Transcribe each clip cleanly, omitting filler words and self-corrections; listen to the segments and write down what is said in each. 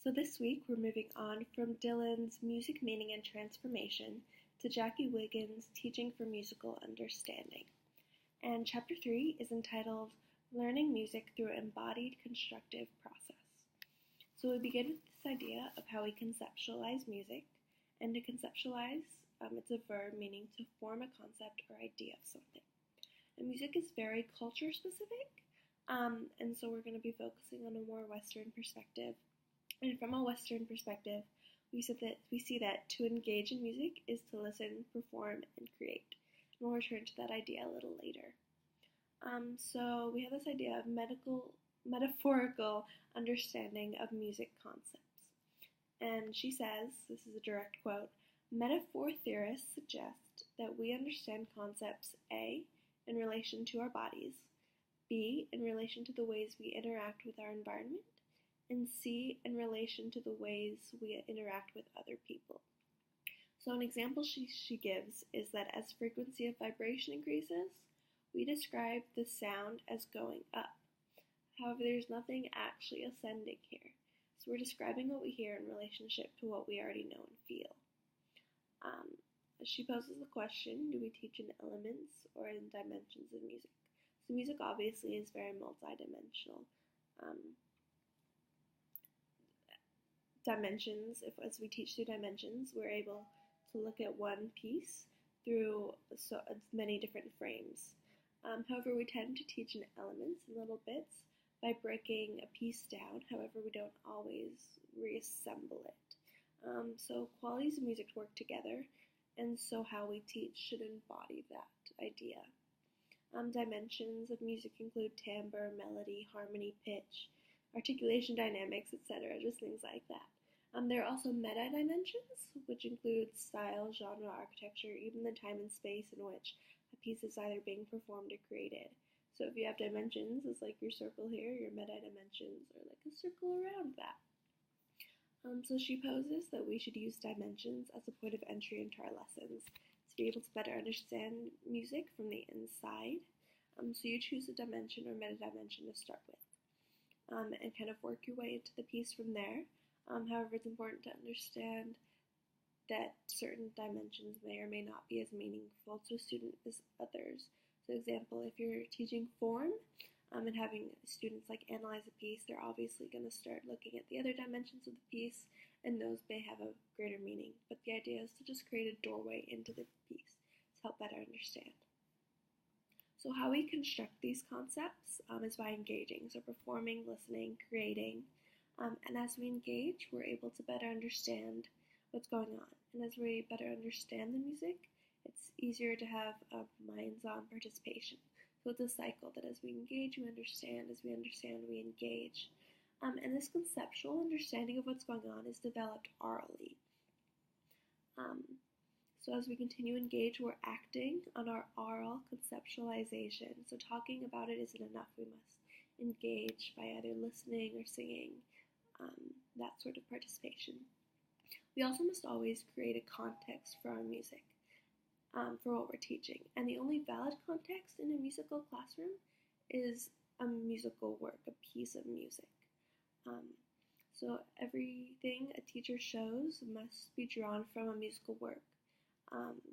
So this week we're moving on from Dylan's Music Meaning and Transformation to Jackie Wiggins' Teaching for Musical Understanding. And Chapter 3 is entitled Learning Music Through Embodied Constructive Process. So we begin with this idea of how we conceptualize music. And to conceptualize, it's a verb meaning to form a concept or idea of something. And music is very culture specific, and so we're going to be focusing on a more Western perspective. And from a Western perspective, we see that to engage in music is to listen, perform, and create. And we'll return to that idea a little later. So we have this idea of metaphorical understanding of music concepts. And she says, this is a direct quote, "Metaphor theorists suggest that we understand concepts A, in relation to our bodies, B, in relation to the ways we interact with our environment, and C, in relation to the ways we interact with other people." So an example she gives is that as frequency of vibration increases, we describe the sound as going up. However, there's nothing actually ascending here. So we're describing what we hear in relationship to what we already know and feel. She poses the question, do we teach in elements or in dimensions of music? So music obviously is very multidimensional. Dimensions, as we teach through dimensions, we're able to look at one piece through many different frames. However, we tend to teach in elements, in little bits, by breaking a piece down. However, we don't always reassemble it. So qualities of music work together, and so how we teach should embody that idea. Dimensions of music include timbre, melody, harmony, pitch, articulation, dynamics, etc., just things like that. There are also meta-dimensions, which include style, genre, architecture, even the time and space in which a piece is either being performed or created. So if you have dimensions, it's like your circle here, your meta-dimensions are like a circle around that. So she poses that we should use dimensions as a point of entry into our lessons to be able to better understand music from the inside. So you choose a dimension or meta-dimension to start with and kind of work your way into the piece from there. However, it's important to understand that certain dimensions may or may not be as meaningful to a student as others. So example, if you're teaching form and having students analyze a piece, they're obviously going to start looking at the other dimensions of the piece, and those may have a greater meaning. But the idea is to just create a doorway into the piece to help better understand. So how we construct these concepts is by engaging, so performing, listening, creating. And as we engage, we're able to better understand what's going on. And as we better understand the music, it's easier to have a minds-on participation. So it's a cycle that as we engage, we understand. As we understand, we engage. And this conceptual understanding of what's going on is developed orally. So as we continue to engage, we're acting on our oral conceptualization. So talking about it isn't enough. We must engage by either listening or singing, that sort of participation. We also must always create a context for our music. For what we're teaching. And the only valid context in a musical classroom is a musical work, a piece of music. So everything a teacher shows must be drawn from a musical work,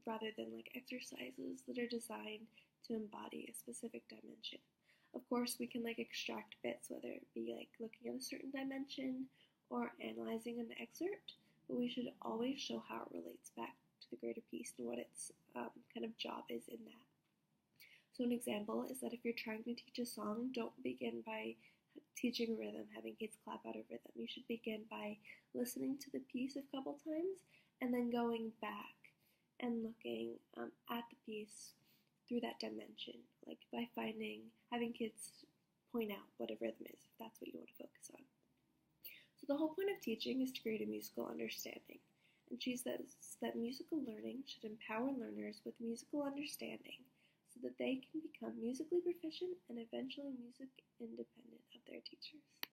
rather than exercises that are designed to embody a specific dimension. Of course, we can extract bits, whether it be looking at a certain dimension or analyzing an excerpt, but we should always show how it relates back to the greater piece and what its kind of job is in that. So an example is that if you're trying to teach a song, don't begin by teaching rhythm, having kids clap out of rhythm. You should begin by listening to the piece a couple times and then going back and looking at the piece through that dimension, by having kids point out what a rhythm is, if that's what you want to focus on. So the whole point of teaching is to create a musical understanding. And she says that musical learning should empower learners with musical understanding so that they can become musically proficient and eventually music independent of their teachers.